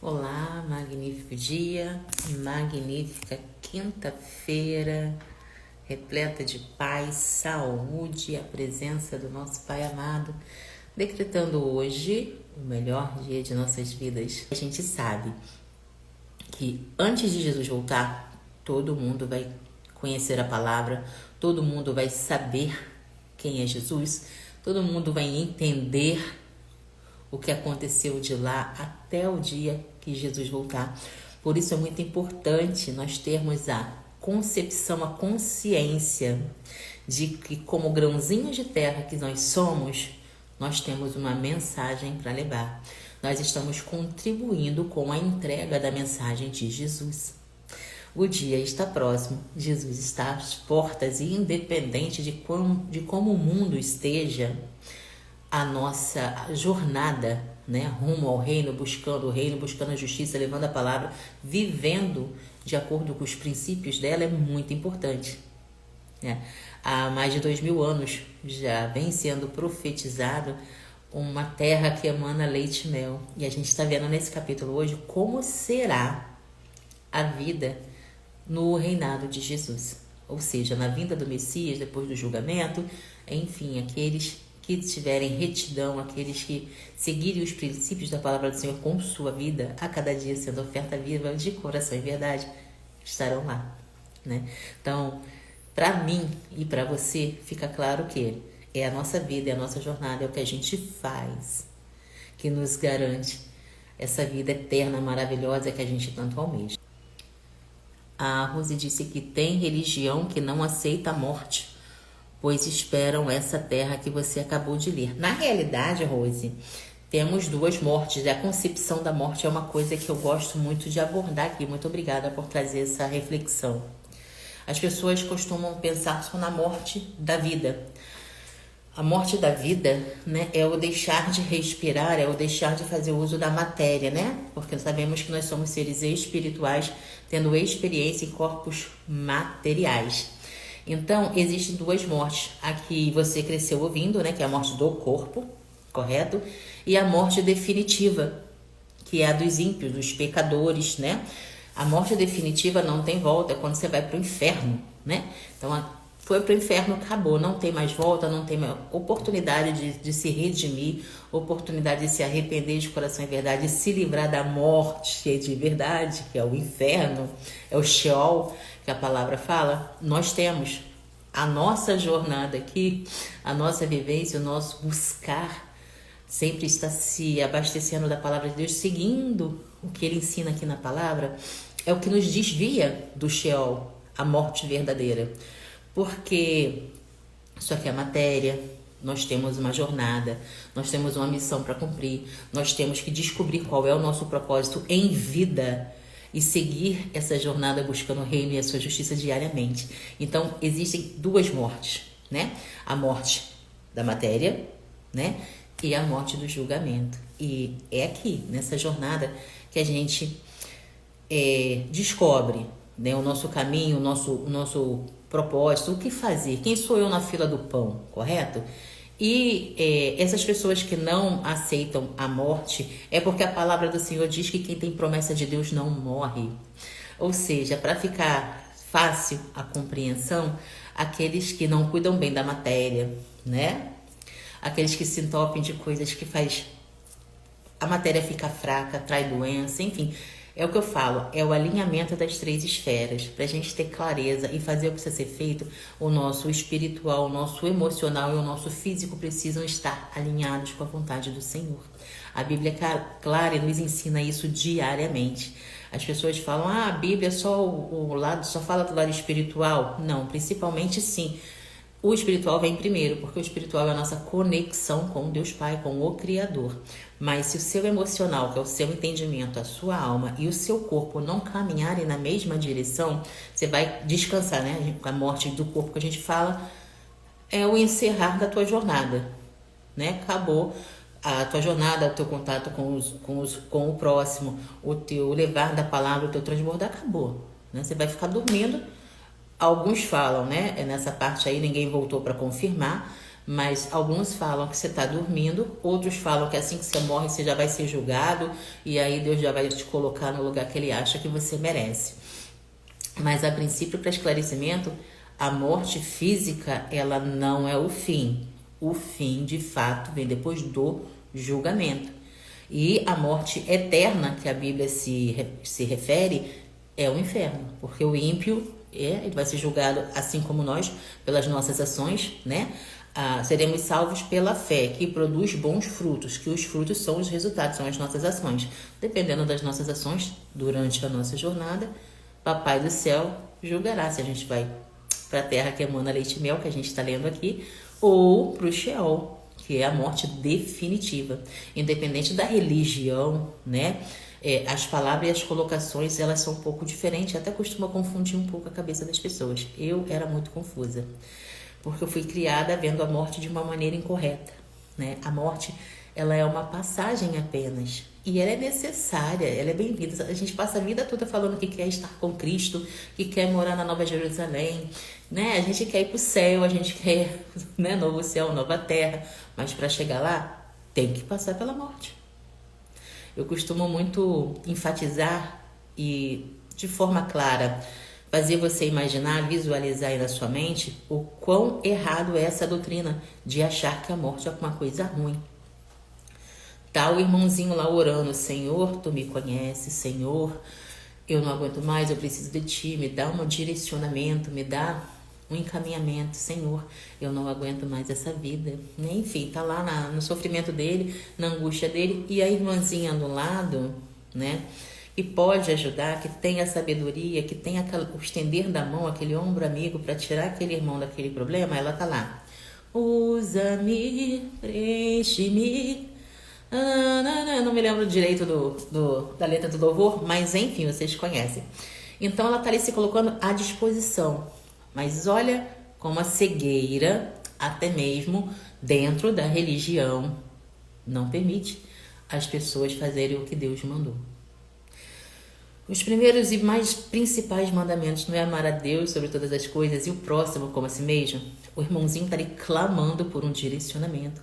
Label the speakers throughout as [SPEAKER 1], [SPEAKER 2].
[SPEAKER 1] Olá, magnífico dia, magnífica quinta-feira, repleta de paz, saúde e a presença do nosso Pai amado, decretando hoje o melhor dia de nossas vidas. A gente sabe que antes de Jesus voltar, todo mundo vai conhecer a palavra, todo mundo vai saber quem é Jesus, todo mundo vai entender o que aconteceu de lá até o dia que Jesus voltar. Por isso é muito importante nós termos a concepção, a consciência de que, como grãozinhos de terra que nós somos, nós temos uma mensagem para levar. Nós estamos contribuindo com a entrega da mensagem de Jesus. O dia está próximo, Jesus está às portas e independente de como o mundo esteja, a nossa jornada, né, rumo ao reino, buscando o reino, buscando a justiça, levando a palavra, vivendo de acordo com os princípios dela é muito importante. Né? Há mais de 2000 anos já vem sendo profetizado uma terra que emana leite e mel. E a gente está vendo nesse capítulo hoje como será a vida no reinado de Jesus. Ou seja, na vinda do Messias, depois do julgamento, enfim, aqueles que tiverem retidão, aqueles que seguirem os princípios da palavra do Senhor com sua vida, a cada dia sendo oferta viva de coração e verdade, estarão lá, né? Então, para mim e para você, fica claro que é a nossa vida, é a nossa jornada, é o que a gente faz que nos garante essa vida eterna, maravilhosa que a gente tanto almeja. A Rose disse que tem religião que não aceita a morte, pois esperam essa terra que você acabou de ler. Na realidade, Rose, temos duas mortes. A concepção da morte é uma coisa que eu gosto muito de abordar aqui. Muito obrigada por trazer essa reflexão. As pessoas costumam pensar só na morte da vida. A morte da vida, né, é o deixar de respirar, é o deixar de fazer uso da matéria, né? Porque sabemos que nós somos seres espirituais, tendo experiência em corpos materiais. Então, existem duas mortes. A que você cresceu ouvindo, né, que é a morte do corpo, correto? E a morte definitiva, que é a dos ímpios, dos pecadores, né? A morte definitiva não tem volta, é quando você vai para o inferno, né? Então, foi para o inferno, acabou, não tem mais volta, não tem mais oportunidade de se redimir, oportunidade de se arrepender de coração e verdade, de se livrar da morte de verdade, que é o inferno, é o Sheol, que a palavra fala. Nós temos a nossa jornada aqui, a nossa vivência, o nosso buscar, sempre está se abastecendo da palavra de Deus, seguindo o que ele ensina aqui na palavra, é o que nos desvia do Sheol, a morte verdadeira. Porque isso aqui é matéria, nós temos uma jornada, nós temos uma missão para cumprir, nós temos que descobrir qual é o nosso propósito em vida e seguir essa jornada buscando o reino e a sua justiça diariamente. Então, existem duas mortes, né? A morte da matéria, né? E a morte do julgamento. E é aqui, nessa jornada, que a gente descobre, né, o nosso caminho, o nosso propósito, o que fazer, quem sou eu na fila do pão, correto? E essas pessoas que não aceitam a morte é porque a palavra do Senhor diz que quem tem promessa de Deus não morre. Ou seja, para ficar fácil a compreensão, aqueles que não cuidam bem da matéria, né? Aqueles que se entopem de coisas que faz a matéria ficar fraca, trai doença, enfim. É o que eu falo, é o alinhamento das três esferas, para a gente ter clareza e fazer o que precisa ser feito. O nosso espiritual, o nosso emocional e o nosso físico precisam estar alinhados com a vontade do Senhor. A Bíblia é clara e nos ensina isso diariamente. As pessoas falam, a Bíblia é só só fala do lado espiritual. Não, principalmente sim. O espiritual vem primeiro, porque o espiritual é a nossa conexão com Deus Pai, com o Criador. Mas se o seu emocional, que é o seu entendimento, a sua alma e o seu corpo não caminharem na mesma direção, você vai descansar, né? A morte do corpo que a gente fala é o encerrar da tua jornada, né? Acabou a tua jornada, o teu contato com o próximo, o teu levar da palavra, o teu transbordar, acabou, né? Você vai ficar dormindo. Alguns falam, né? Nessa parte aí ninguém voltou para confirmar, Mas alguns falam que você está dormindo, outros falam que assim que você morre você já vai ser julgado e aí Deus já vai te colocar no lugar que Ele acha que você merece. Mas a princípio, para esclarecimento, a morte física ela não é o fim. O fim, de fato, vem depois do julgamento. E a morte eterna que a Bíblia se refere é o inferno, porque o ímpio ele vai ser julgado assim como nós pelas nossas ações, né? Seremos salvos pela fé, que produz bons frutos, que os frutos são os resultados, são as nossas ações. Dependendo das nossas ações, durante a nossa jornada, Papai do Céu julgará se a gente vai para a terra que emana leite e mel, que a gente está lendo aqui, ou para o Sheol, que é a morte definitiva. Independente da religião, né? As palavras e as colocações, elas são um pouco diferentes, até costuma confundir um pouco a cabeça das pessoas. Eu era muito confusa, porque eu fui criada vendo a morte de uma maneira incorreta, né? A morte, ela é uma passagem apenas, e ela é necessária, ela é bem-vinda. A gente passa a vida toda falando que quer estar com Cristo, que quer morar na Nova Jerusalém, né? A gente quer ir para o céu, a gente quer, né, novo céu, nova terra, mas para chegar lá, tem que passar pela morte. Eu costumo muito enfatizar e, de forma clara, fazer você imaginar, visualizar aí na sua mente o quão errado é essa doutrina de achar que a morte é alguma coisa ruim. Tá o irmãozinho lá orando, Senhor, tu me conheces, Senhor, eu não aguento mais, eu preciso de ti, me dá um direcionamento, me dá um encaminhamento, Senhor, eu não aguento mais essa vida. Enfim, tá lá no sofrimento dele, na angústia dele, e a irmãzinha do lado, né, que pode ajudar, que tem a sabedoria, que tem o estender da mão, aquele ombro amigo para tirar aquele irmão daquele problema, ela tá lá. Usa-me, preenche-me. Não me lembro direito da letra do louvor, mas enfim, vocês conhecem. Então ela tá ali se colocando à disposição. Mas olha como a cegueira, até mesmo dentro da religião, não permite as pessoas fazerem o que Deus mandou. Os primeiros e mais principais mandamentos não é amar a Deus sobre todas as coisas e o próximo como a si mesmo. O irmãozinho está ali clamando por um direcionamento,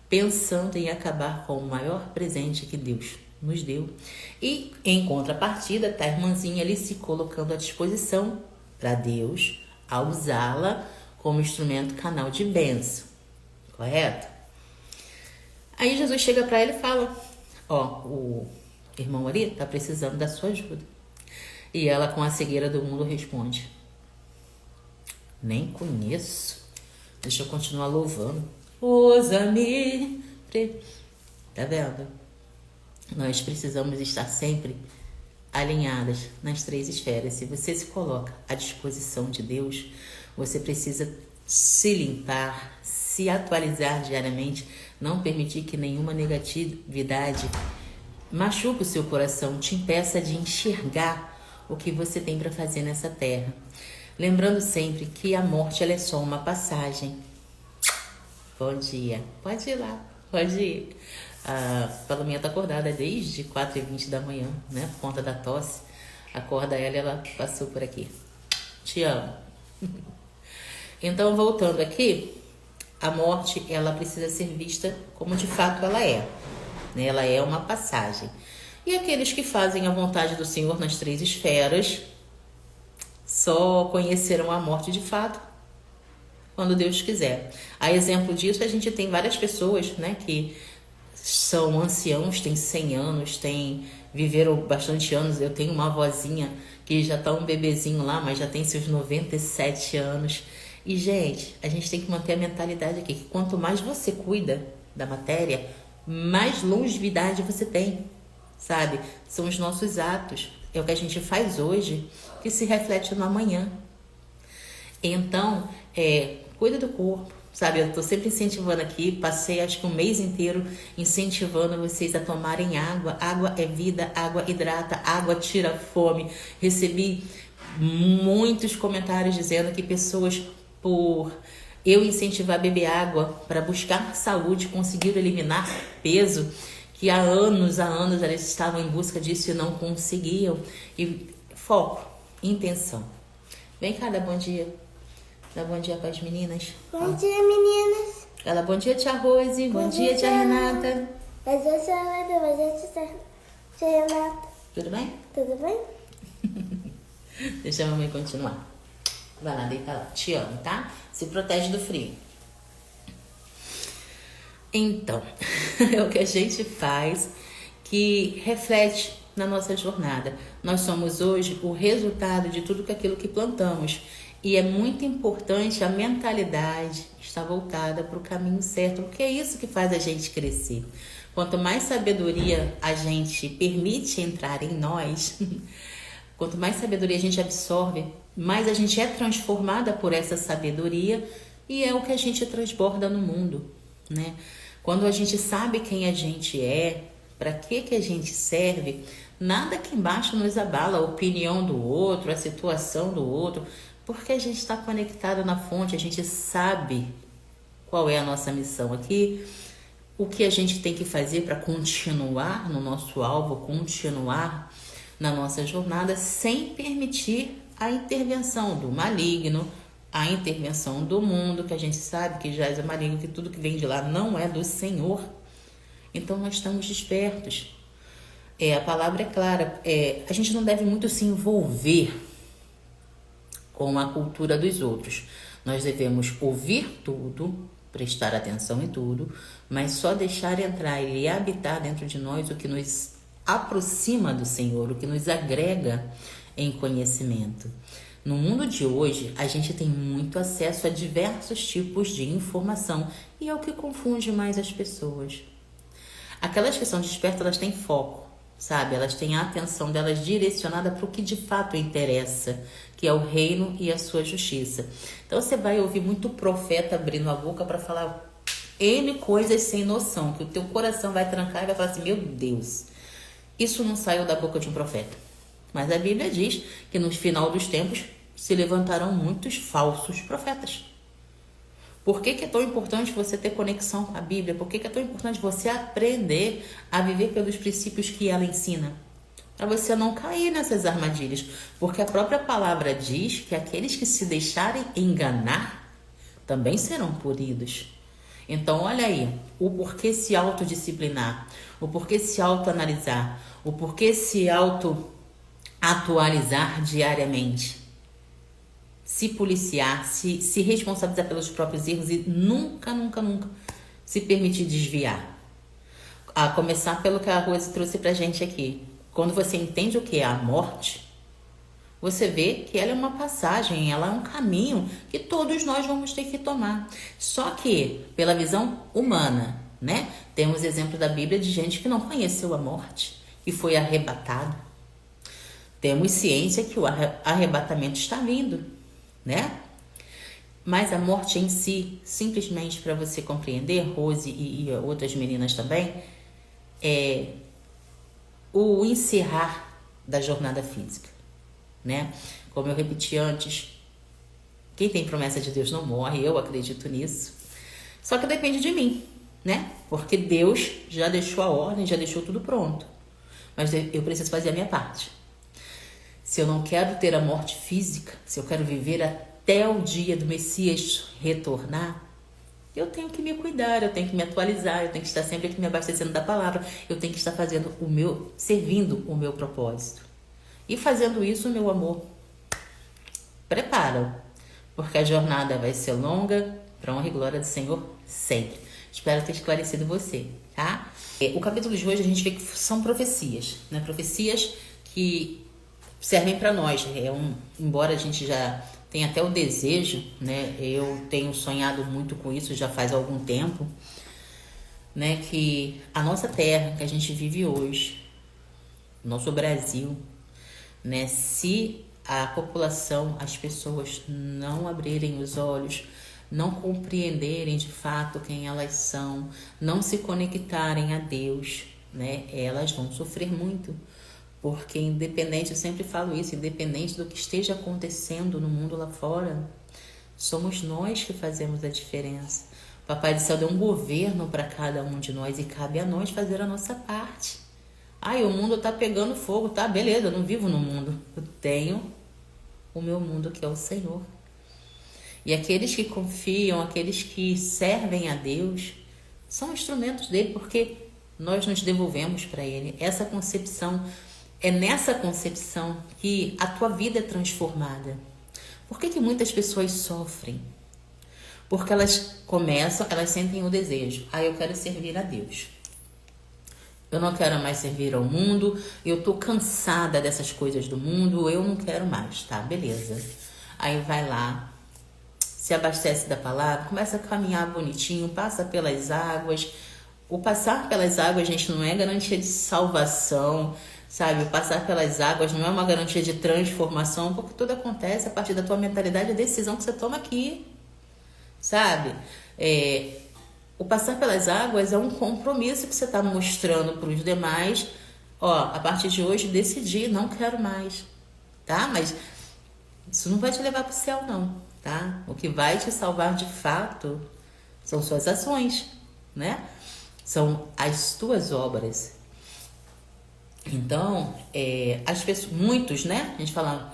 [SPEAKER 1] pensando em acabar com o maior presente que Deus nos deu. E, em contrapartida, está a irmãzinha ali se colocando à disposição para Deus, a usá-la como instrumento, canal de bênção. Correto? Aí Jesus chega para ela e fala, o irmão ali está precisando da sua ajuda. E ela, com a cegueira do mundo, responde, nem conheço. Deixa eu continuar louvando. Usa-me. Tá vendo? Nós precisamos estar sempre alinhadas nas 3 esferas. Se você se coloca à disposição de Deus, você precisa se limpar, se atualizar diariamente, não permitir que nenhuma negatividade machuque o seu coração, te impeça de enxergar o que você tem para fazer nessa terra. Lembrando sempre que a morte ela é só uma passagem. Bom dia. Pode ir lá, pode ir. A Palominha tá acordada desde 4h20 da manhã, né? Por conta da tosse. Acorda ela e ela passou por aqui. Te amo. Então, voltando aqui, a morte, ela precisa ser vista como de fato ela é. Né? Ela é uma passagem. E aqueles que fazem a vontade do Senhor nas 3 esferas só conhecerão a morte de fato quando Deus quiser. A exemplo disso, a gente tem várias pessoas, né, que são anciãos, têm 100 anos, viveram bastante anos. Eu tenho uma avózinha que já tá um bebezinho lá, mas já tem seus 97 anos. E, gente, a gente tem que manter a mentalidade aqui, que quanto mais você cuida da matéria, mais longevidade você tem, sabe? São os nossos atos, é o que a gente faz hoje que se reflete no amanhã. Então, cuida do corpo, sabe? Eu tô sempre incentivando aqui, passei acho que um mês inteiro incentivando vocês a tomarem água. Água é vida, água hidrata, água tira fome. Recebi muitos comentários dizendo que pessoas, por eu incentivar a beber água para buscar saúde, conseguiram eliminar peso, que há anos elas estavam em busca disso e não conseguiam. E foco, intenção. Vem cá, dá bom dia. Dá bom dia para as meninas.
[SPEAKER 2] Bom dia, meninas.
[SPEAKER 1] Fala bom dia, tia Rose. Bom dia, tia Renata.
[SPEAKER 2] Bom dia, tia Renata. Bom dia, tia Renata.
[SPEAKER 1] Tudo bem?
[SPEAKER 2] Tudo bem?
[SPEAKER 1] Deixa a mamãe continuar. Vai lá, deita lá. Te amo, tá? Se protege do frio. Então, é o que a gente faz que reflete na nossa jornada. Nós somos hoje o resultado de tudo aquilo que plantamos. E é muito importante a mentalidade estar voltada para o caminho certo, porque é isso que faz a gente crescer. Quanto mais sabedoria a gente permite entrar em nós, quanto mais sabedoria a gente absorve, mais a gente é transformada por essa sabedoria e é o que a gente transborda no mundo, né? Quando a gente sabe quem a gente é, para que a gente serve, nada aqui embaixo nos abala a opinião do outro, a situação do outro, porque a gente está conectado na fonte, a gente sabe qual é a nossa missão aqui, o que a gente tem que fazer para continuar no nosso alvo, continuar na nossa jornada, sem permitir a intervenção do maligno, a intervenção do mundo, que a gente sabe que já é maligno, que tudo que vem de lá não é do Senhor. Então nós estamos despertos. A palavra é clara, a gente não deve muito se envolver com a cultura dos outros. Nós devemos ouvir tudo, prestar atenção em tudo, mas só deixar entrar e habitar dentro de nós o que nos aproxima do Senhor, o que nos agrega em conhecimento. No mundo de hoje, a gente tem muito acesso a diversos tipos de informação e é o que confunde mais as pessoas. Aquelas que são despertas, elas têm foco, sabe? Elas têm a atenção delas direcionada para o que de fato interessa, que é o reino e a sua justiça. Então você vai ouvir muito profeta abrindo a boca para falar N coisas sem noção, que o teu coração vai trancar e vai falar assim, meu Deus, isso não saiu da boca de um profeta. Mas a Bíblia diz que no final dos tempos se levantarão muitos falsos profetas. Por que é tão importante você ter conexão com a Bíblia? Por que é tão importante você aprender a viver pelos princípios que ela ensina? Para você não cair nessas armadilhas. Porque a própria palavra diz que aqueles que se deixarem enganar também serão punidos. Então, olha aí, o porquê se autodisciplinar, o porquê se autoanalisar, o porquê se atualizar diariamente, se policiar, se responsabilizar pelos próprios erros e nunca se permitir desviar. A começar pelo que a Rose trouxe pra gente aqui. Quando você entende o que é a morte, você vê que ela é uma passagem, ela é um caminho que todos nós vamos ter que tomar. Só que, pela visão humana, né? Temos exemplo da Bíblia de gente que não conheceu a morte e foi arrebatado. Temos ciência que o arrebatamento está vindo, né? Mas a morte em si, simplesmente para você compreender, Rose e outras meninas também, é o encerrar da jornada física, né? Como eu repeti antes, quem tem promessa de Deus não morre, eu acredito nisso. Só que depende de mim, né? Porque Deus já deixou a ordem, já deixou tudo pronto. Mas eu preciso fazer a minha parte. Se eu não quero ter a morte física, se eu quero viver até o dia do Messias retornar, eu tenho que me cuidar, eu tenho que me atualizar, eu tenho que estar sempre aqui me abastecendo da palavra, eu tenho que estar fazendo servindo o meu propósito. E fazendo isso, meu amor, prepara, porque a jornada vai ser longa, para honra e glória do Senhor sempre. Espero ter esclarecido você, tá? O capítulo de hoje a gente vê que são profecias, né? Profecias que servem para nós. Embora a gente já tenha até o desejo, né? Eu tenho sonhado muito com isso já faz algum tempo, né? Que a nossa terra que a gente vive hoje, nosso Brasil, né? Se a população, as pessoas não abrirem os olhos, não compreenderem de fato quem elas são, não se conectarem a Deus, né? Elas vão sofrer muito. Porque independente, eu sempre falo isso, independente do que esteja acontecendo no mundo lá fora, somos nós que fazemos a diferença. O Papai do Céu deu um governo para cada um de nós e cabe a nós fazer a nossa parte. Ai, o mundo tá pegando fogo, tá? Beleza, eu não vivo no mundo. Eu tenho o meu mundo que é o Senhor. E aqueles que confiam, aqueles que servem a Deus, são instrumentos dele, porque nós nos devolvemos para ele. Essa concepção, é nessa concepção que a tua vida é transformada. Por que muitas pessoas sofrem? Porque elas sentem o desejo. Eu quero servir a Deus. Eu não quero mais servir ao mundo, eu tô cansada dessas coisas do mundo, eu não quero mais, tá? Beleza. Aí vai lá, se abastece da palavra, começa a caminhar bonitinho, passa pelas águas. O passar pelas águas, gente, não é garantia de salvação, sabe? O passar pelas águas não é uma garantia de transformação, porque tudo acontece a partir da tua mentalidade, a decisão que você toma aqui, sabe? O passar pelas águas é um compromisso que você está mostrando para os demais. A partir de hoje decidi, não quero mais, tá? Mas isso não vai te levar para o céu, não, tá? O que vai te salvar de fato são suas ações, né? São as tuas obras. Então, as pessoas, muitos, né? A gente fala,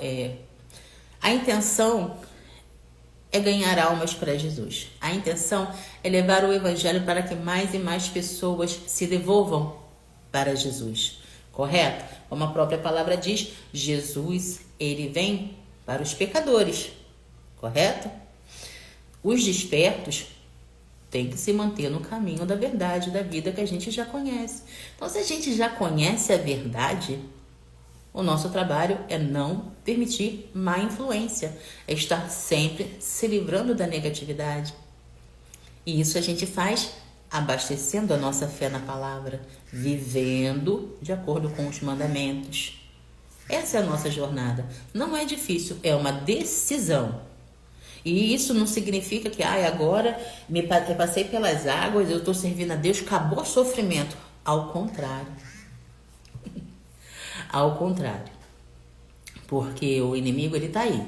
[SPEAKER 1] a intenção é ganhar almas para Jesus. A intenção é levar o evangelho para que mais e mais pessoas se devolvam para Jesus. Correto? Como a própria palavra diz, Jesus, ele vem para os pecadores. Correto? Os despertos têm que se manter no caminho da verdade, da vida que a gente já conhece. Então, se a gente já conhece a verdade, o nosso trabalho é não permitir má influência, é estar sempre se livrando da negatividade. E isso a gente faz abastecendo a nossa fé na palavra, vivendo de acordo com os mandamentos. Essa é a nossa jornada. Não é difícil, é uma decisão. E isso não significa que agora eu passei pelas águas, eu estou servindo a Deus, acabou o sofrimento. Ao contrário. Ao contrário, porque o inimigo ele tá aí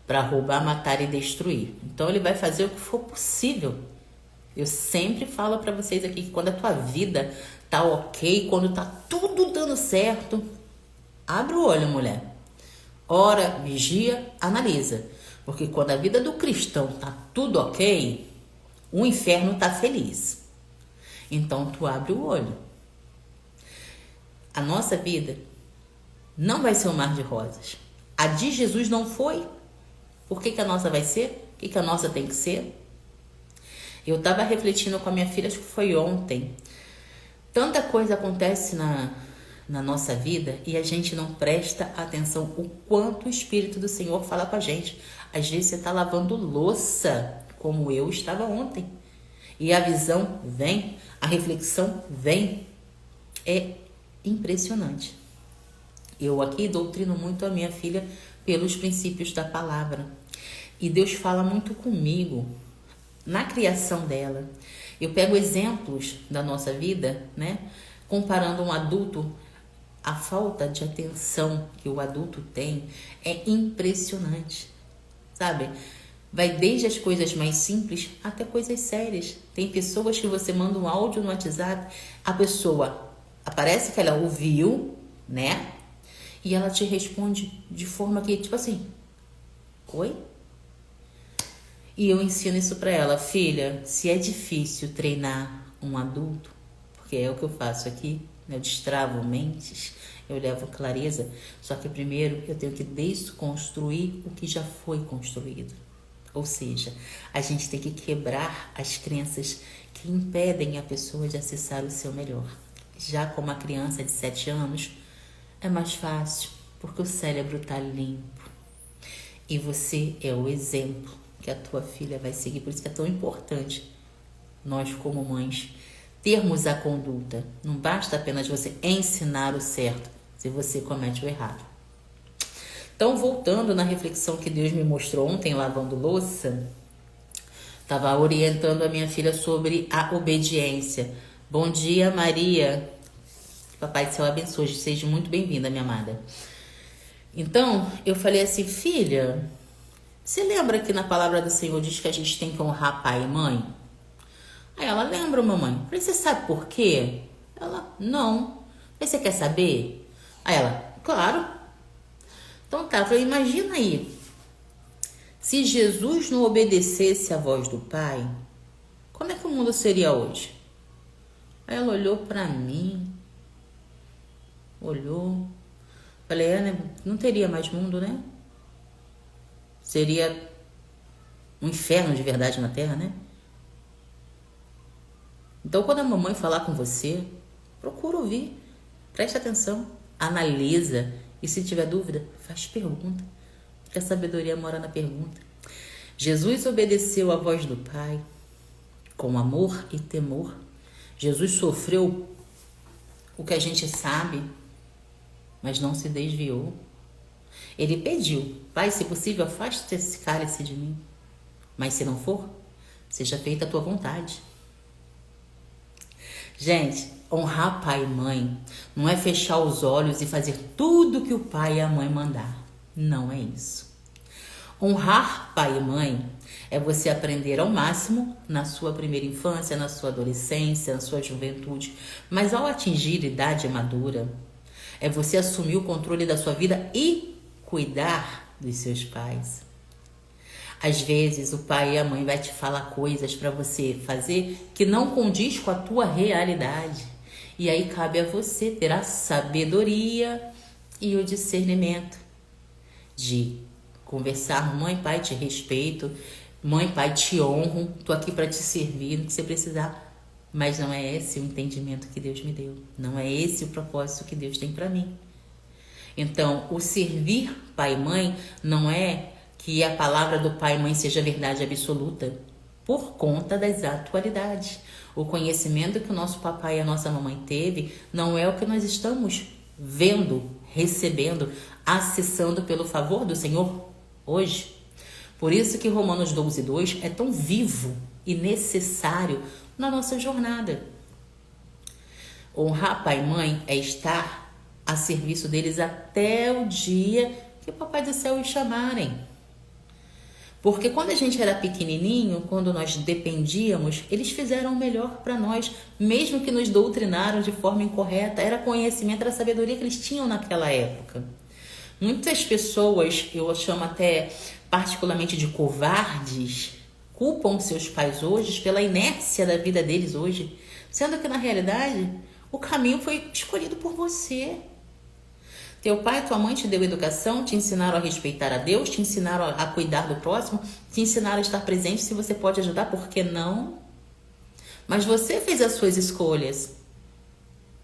[SPEAKER 1] para roubar, matar e destruir. Então ele vai fazer o que for possível. Eu sempre falo para vocês aqui que quando a tua vida tá ok, quando tá tudo dando certo, abre o olho, mulher. Ora, vigia, analisa. Porque quando a vida do cristão tá tudo ok, o inferno tá feliz. Então tu abre o olho. A nossa vida não vai ser um mar de rosas. A de Jesus não foi. Por que a nossa vai ser? O que a nossa tem que ser? Eu estava refletindo com a minha filha, acho que foi ontem. Tanta coisa acontece na nossa vida e a gente não presta atenção o quanto o Espírito do Senhor fala com a gente. Às vezes você está lavando louça, como eu estava ontem. E a visão vem, a reflexão vem. É impressionante. Eu aqui doutrino muito a minha filha pelos princípios da palavra. E Deus fala muito comigo na criação dela. Eu pego exemplos da nossa vida, né? Comparando um adulto, a falta de atenção que o adulto tem é impressionante, sabe? Vai desde as coisas mais simples até coisas sérias. Tem pessoas que você manda um áudio no WhatsApp, a pessoa aparece que ela ouviu, né? E ela te responde de forma que, tipo assim, oi? E eu ensino isso pra ela, filha, se é difícil treinar um adulto, porque é o que eu faço aqui, né? Eu destravo mentes, eu levo clareza, só que primeiro eu tenho que desconstruir o que já foi construído. Ou seja, a gente tem que quebrar as crenças que impedem a pessoa de acessar o seu melhor. Já com uma criança de 7 anos, é mais fácil, porque o cérebro está limpo. E você é o exemplo que a tua filha vai seguir. Por isso que é tão importante nós, como mães, termos a conduta. Não basta apenas você ensinar o certo, se você comete o errado. Então, voltando na reflexão que Deus me mostrou ontem, lavando louça, estava orientando a minha filha sobre a obediência. Bom dia, Maria. Papai do céu abençoe, seja muito bem-vinda, minha amada. Então, eu falei assim, filha, você lembra que na palavra do Senhor diz que a gente tem que honrar pai e mãe? Aí ela, lembra, mamãe. Eu falei, você sabe por quê? Ela, não. Aí, você quer saber? Aí ela, claro. Então tá, eu falei, imagina aí, Se Jesus não obedecesse à voz do Pai, como é que o mundo seria hoje? Aí ela olhou para mim, olhou, falei, né? Não teria mais mundo, né? Seria um inferno de verdade na Terra, né? Então, quando a mamãe falar com você, procura ouvir, preste atenção, analisa e se tiver dúvida, faz pergunta, porque a sabedoria mora na pergunta. Jesus obedeceu à voz do Pai com amor e temor. Jesus sofreu o que a gente sabe, mas não se desviou. Ele pediu, Pai, se possível, afaste esse cálice de mim. Mas se não for, seja feita a tua vontade. Gente, honrar pai e mãe não é fechar os olhos e fazer tudo que o pai e a mãe mandar. Não é isso. Honrar pai e mãe é você aprender ao máximo na sua primeira infância, na sua adolescência, na sua juventude. Mas ao atingir idade madura, é você assumir o controle da sua vida e cuidar dos seus pais. Às vezes o pai e a mãe vai te falar coisas para você fazer que não condiz com a tua realidade. E aí cabe a você ter a sabedoria e o discernimento de conversar, mãe, pai, te respeito, mãe, pai, te honro, tô aqui para te servir no que você precisar. Mas não é esse o entendimento que Deus me deu. Não é esse o propósito que Deus tem para mim. Então, o servir pai e mãe não é que a palavra do pai e mãe seja verdade absoluta, por conta das atualidades. O conhecimento que o nosso papai e a nossa mamãe teve não é o que nós estamos vendo, recebendo, acessando pelo favor do Senhor hoje. Por isso que Romanos 12:2 é tão vivo e necessário na nossa jornada. Honrar pai e mãe é estar a serviço deles até o dia que o Papai do Céu os chamarem. Porque quando a gente era pequenininho, quando nós dependíamos, eles fizeram o melhor para nós, mesmo que nos doutrinaram de forma incorreta, era conhecimento, era sabedoria que eles tinham naquela época. Muitas pessoas, eu chamo até particularmente de covardes, culpam seus pais hoje pela inércia da vida deles hoje, sendo que na realidade o caminho foi escolhido por você. Teu pai e tua mãe te deu educação, te ensinaram a respeitar a Deus, te ensinaram a cuidar do próximo, te ensinaram a estar presente. Se você pode ajudar, por que não? Mas você fez as suas escolhas.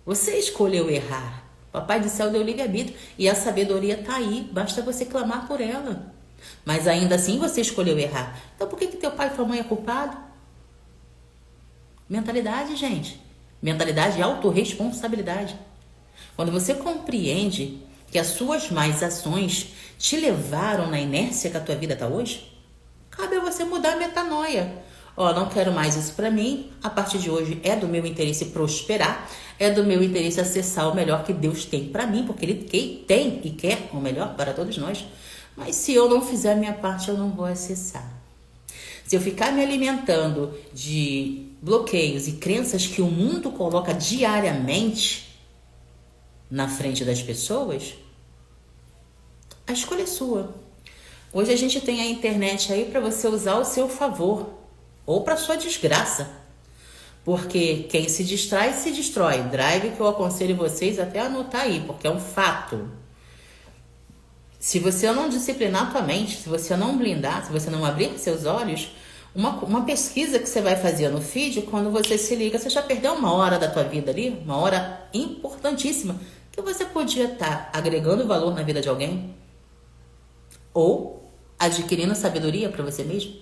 [SPEAKER 1] Você escolheu errar. Papai do Céu deu livre-arbítrio e a sabedoria está aí, basta você clamar por ela. Mas ainda assim você escolheu errar. Então por que teu pai e tua mãe é culpado? Mentalidade, gente. Mentalidade e autorresponsabilidade. Quando você compreende que as suas más ações te levaram na inércia que a tua vida está hoje, cabe a você mudar a metanoia. Não quero mais isso para mim. A partir de hoje é do meu interesse prosperar, é do meu interesse acessar o melhor que Deus tem para mim, porque Ele tem e quer o melhor para todos nós. Mas se eu não fizer a minha parte, eu não vou acessar. Se eu ficar me alimentando de bloqueios e crenças que o mundo coloca diariamente na frente das pessoas, a escolha é sua. Hoje a gente tem a internet aí para você usar ao seu favor ou para sua desgraça. Porque quem se distrai, se destrói. Drive que eu aconselho vocês até anotar aí, porque é um fato. Se você não disciplinar a tua mente, se você não blindar, se você não abrir seus olhos, uma pesquisa que você vai fazer no feed, quando você se liga, você já perdeu uma hora da tua vida ali, uma hora importantíssima, que você podia estar agregando valor na vida de alguém ou adquirindo sabedoria para você mesmo.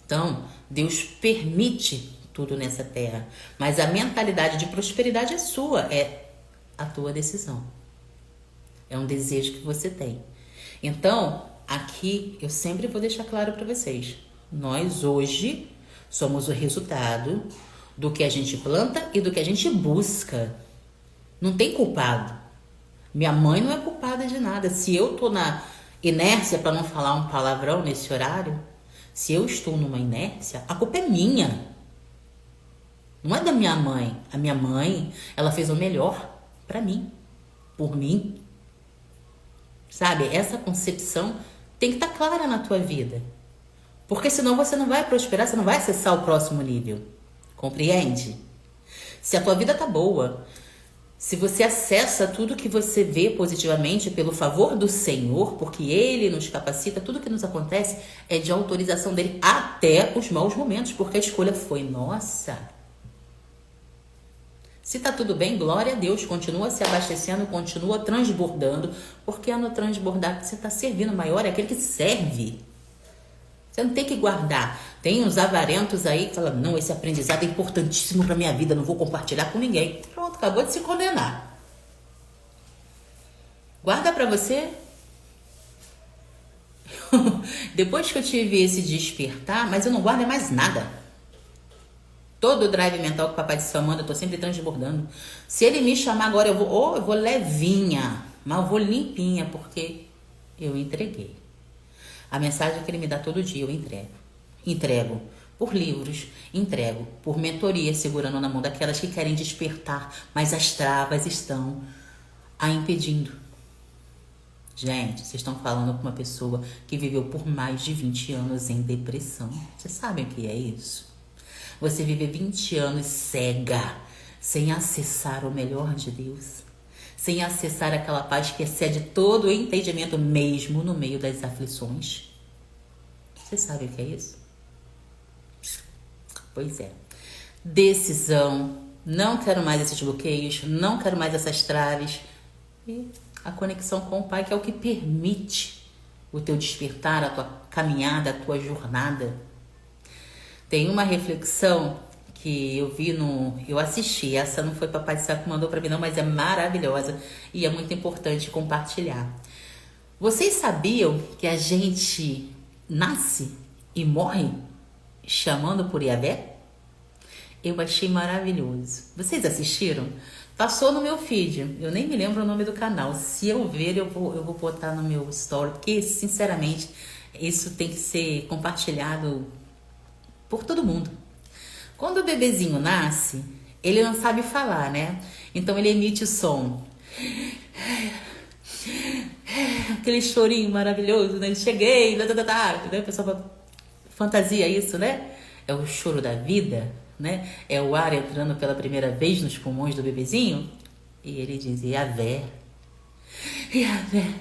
[SPEAKER 1] Então, Deus permite tudo nessa terra, mas a mentalidade de prosperidade é sua, é a tua decisão. É um desejo que você tem. Então, aqui eu sempre vou deixar claro para vocês. Nós hoje somos o resultado do que a gente planta e do que a gente busca. Não tem culpado. Minha mãe não é culpada de nada. Se eu tô na inércia, para não falar um palavrão nesse horário, se eu estou numa inércia, a culpa é minha. Não é da minha mãe. A minha mãe, ela fez o melhor para mim, por mim. Sabe? Essa concepção tem que estar clara na tua vida. Porque senão você não vai prosperar, você não vai acessar o próximo nível. Compreende? Se a tua vida tá boa, se você acessa tudo que você vê positivamente pelo favor do Senhor, porque Ele nos capacita, tudo que nos acontece é de autorização dele, até os maus momentos, porque a escolha foi nossa. Se tá tudo bem, glória a Deus, continua se abastecendo, continua transbordando, porque é no transbordar que você está servindo. O maior é aquele que serve. Você não tem que guardar. Tem uns avarentos aí que falam, não, esse aprendizado é importantíssimo para minha vida, não vou compartilhar com ninguém. Pronto, acabou de se condenar. Guarda para você. Depois que eu tive esse despertar, mas eu não guardo mais nada. Todo o drive mental que o papai do céu manda, eu tô sempre transbordando. Se ele me chamar agora, eu vou levinha, mas eu vou limpinha, porque eu entreguei. A mensagem que ele me dá todo dia, eu entrego. Entrego por livros, entrego por mentoria, segurando na mão daquelas que querem despertar, mas as travas estão a impedindo. Gente, vocês estão falando com uma pessoa que viveu por mais de 20 anos em depressão. Vocês sabem o que é isso? Você viver 20 anos cega, sem acessar o melhor de Deus, sem acessar aquela paz que excede todo o entendimento, mesmo no meio das aflições. Você sabe o que é isso? Pois é. Decisão. Não quero mais esses bloqueios, não quero mais essas traves. E a conexão com o Pai, que é o que permite o teu despertar, a tua caminhada, a tua jornada. Tem uma reflexão que eu vi eu assisti, essa não foi Papai do Céu que mandou para mim não, mas é maravilhosa e é muito importante compartilhar. Vocês sabiam que a gente nasce e morre chamando por Yahvé? Eu achei maravilhoso. Vocês assistiram? Passou no meu feed, eu nem me lembro o nome do canal. Se eu ver, eu vou botar no meu story, porque sinceramente isso tem que ser compartilhado por todo mundo. Quando o bebezinho nasce, ele não sabe falar, né? Então ele emite o som. Aquele chorinho maravilhoso, né? Cheguei, né? O pessoal fantasia isso, né? É o choro da vida, né? É o ar entrando pela primeira vez nos pulmões do bebezinho. E ele diz, Yahvé. Yahvé.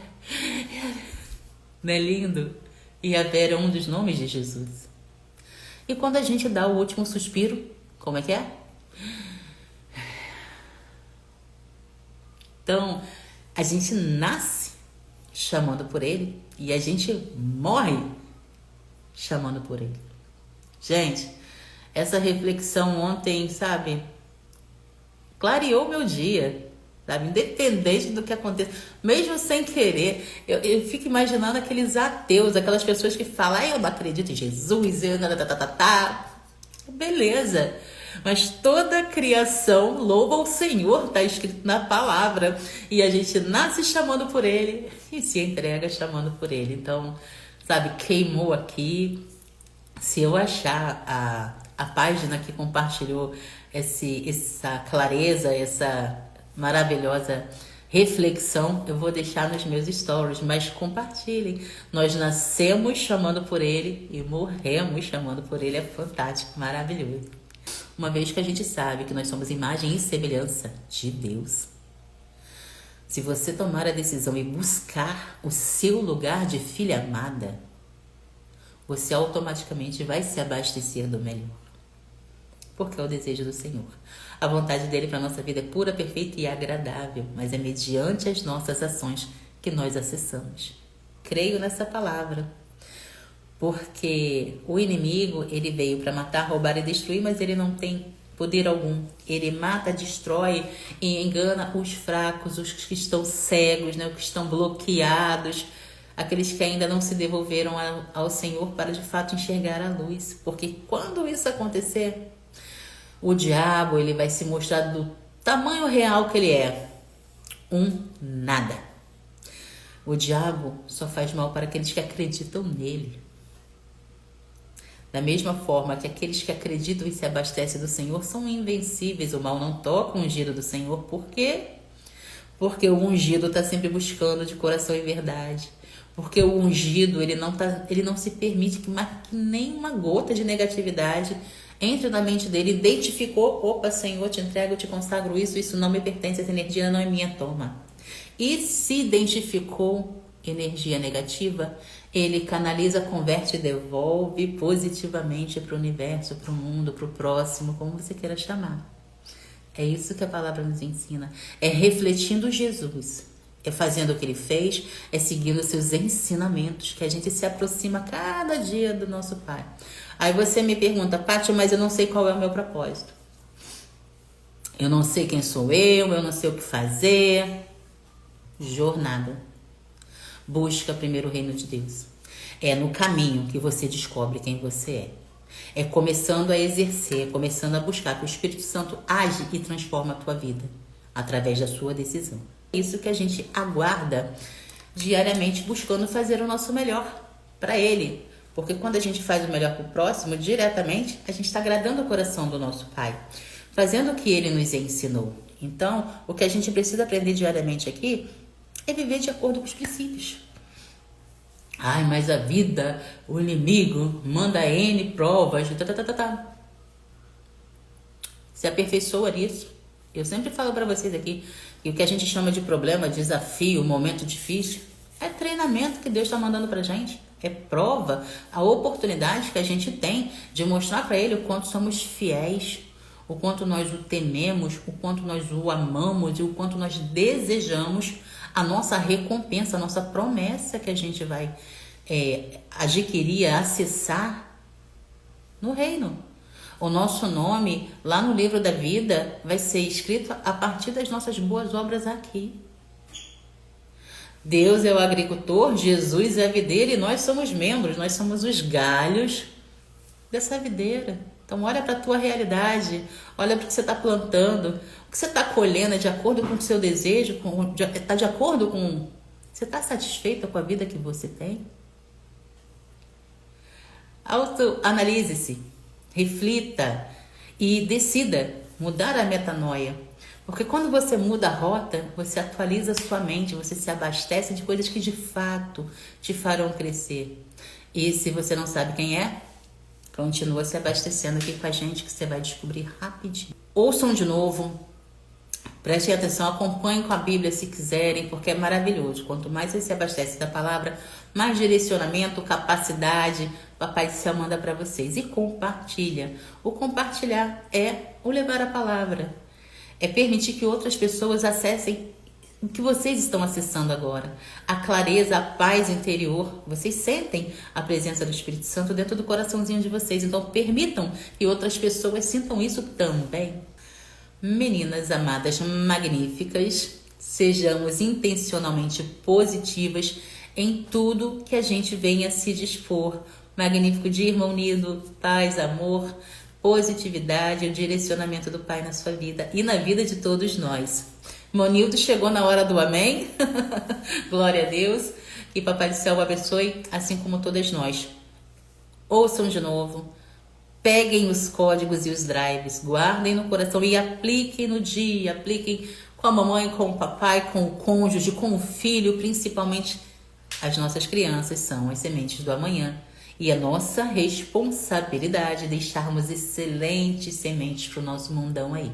[SPEAKER 1] Não é lindo? Yahvé é um dos nomes de Jesus. E quando a gente dá o último suspiro, como é que é? Então, a gente nasce chamando por ele e a gente morre chamando por ele. Gente, essa reflexão ontem, sabe, clareou meu dia, sabe, independente do que aconteça, mesmo sem querer, eu fico imaginando aqueles ateus, aquelas pessoas que falam, eu não acredito em Jesus, beleza, mas toda criação louva o Senhor, está escrito na palavra, e a gente nasce chamando por ele e se entrega chamando por ele. Então, sabe, queimou aqui. Se eu achar a página que compartilhou essa clareza, essa maravilhosa reflexão, eu vou deixar nos meus stories, mas compartilhem. Nós nascemos chamando por ele e morremos chamando por ele. É fantástico, maravilhoso. Uma vez que a gente sabe que nós somos imagem e semelhança de Deus, se você tomar a decisão e buscar o seu lugar de filha amada, você automaticamente vai se abastecer do melhor. Porque é o desejo do Senhor. A vontade dele para a nossa vida é pura, perfeita e agradável, mas é mediante as nossas ações que nós acessamos. Creio nessa palavra. Porque o inimigo, ele veio para matar, roubar e destruir, mas ele não tem poder algum. Ele mata, destrói e engana os fracos, os que estão cegos, né, os que estão bloqueados, aqueles que ainda não se devolveram ao Senhor para de fato enxergar a luz. Porque quando isso acontecer, o diabo, ele vai se mostrar do tamanho real que ele é. Nada. O diabo só faz mal para aqueles que acreditam nele. Da mesma forma que aqueles que acreditam e se abastecem do Senhor são invencíveis. O mal não toca o ungido do Senhor. Por quê? Porque o ungido está sempre buscando de coração e verdade. Porque o ungido, ele não se permite que nenhuma gota de negatividade entre na mente dele. Identificou, opa, Senhor, te entrego, te consagro isso não me pertence, essa energia não é minha, toma. E se identificou energia negativa, ele canaliza, converte e devolve positivamente para o universo, para o mundo, para o próximo, como você queira chamar. É isso que a palavra nos ensina. É refletindo Jesus. É fazendo o que ele fez, é seguindo os seus ensinamentos, que a gente se aproxima cada dia do nosso Pai. Aí você me pergunta, Pátia, mas eu não sei qual é o meu propósito. Eu não sei quem sou eu não sei o que fazer. Jornada. Busca primeiro o reino de Deus. É no caminho que você descobre quem você é. É começando a exercer, começando a buscar, que o Espírito Santo age e transforma a tua vida através da sua decisão. Isso que a gente aguarda diariamente, buscando fazer o nosso melhor para Ele. Porque quando a gente faz o melhor para o próximo, diretamente, a gente está agradando o coração do nosso Pai, fazendo o que Ele nos ensinou. Então, o que a gente precisa aprender diariamente aqui é viver de acordo com os princípios. Ai, mas a vida, o inimigo, manda N provas, Se aperfeiçoa nisso. Eu sempre falo para vocês aqui que o que a gente chama de problema, desafio, momento difícil, é treinamento que Deus está mandando pra gente. É prova, a oportunidade que a gente tem de mostrar para Ele o quanto somos fiéis, o quanto nós o tememos, o quanto nós o amamos e o quanto nós desejamos a nossa recompensa, a nossa promessa que a gente vai adquirir, acessar no reino. O nosso nome lá no livro da vida vai ser escrito a partir das nossas boas obras aqui. Deus é o agricultor, Jesus é a videira e nós somos membros, nós somos os galhos dessa videira. Então olha para a tua realidade, olha para o que você está plantando, o que você está colhendo é de acordo com o seu desejo, está de acordo com... Você está satisfeita com a vida que você tem? Autoanalise-se, reflita e decida mudar a metanoia. Porque quando você muda a rota, você atualiza a sua mente, você se abastece de coisas que de fato te farão crescer. E se você não sabe quem é, continua se abastecendo aqui com a gente que você vai descobrir rapidinho. Ouçam de novo, prestem atenção, acompanhem com a Bíblia se quiserem, porque é maravilhoso. Quanto mais você se abastece da palavra, mais direcionamento, capacidade, Papai do Céu manda para vocês. E compartilha. O compartilhar é o levar a palavra. É permitir que outras pessoas acessem o que vocês estão acessando agora. A clareza, a paz interior. Vocês sentem a presença do Espírito Santo dentro do coraçãozinho de vocês. Então permitam que outras pessoas sintam isso também. Meninas amadas magníficas, sejamos intencionalmente positivas em tudo que a gente venha se dispor. Magnífico dia, irmão unido, paz, amor, positividade, o direcionamento do Pai na sua vida e na vida de todos nós. Monildo chegou na hora do amém. Glória a Deus. Que Papai do Céu o abençoe, assim como todas nós. Ouçam de novo. Peguem os códigos e os drives, guardem no coração e apliquem no dia. Apliquem com a mamãe, com o papai, com o cônjuge, com o filho. Principalmente as nossas crianças são as sementes do amanhã. E é nossa responsabilidade deixarmos excelentes sementes para o nosso mundão aí.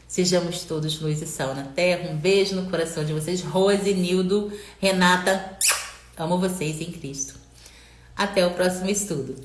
[SPEAKER 1] Sejamos todos luz e sal na terra. Um beijo no coração de vocês. Rose, Nildo, Renata, amo vocês em Cristo. Até o próximo estudo.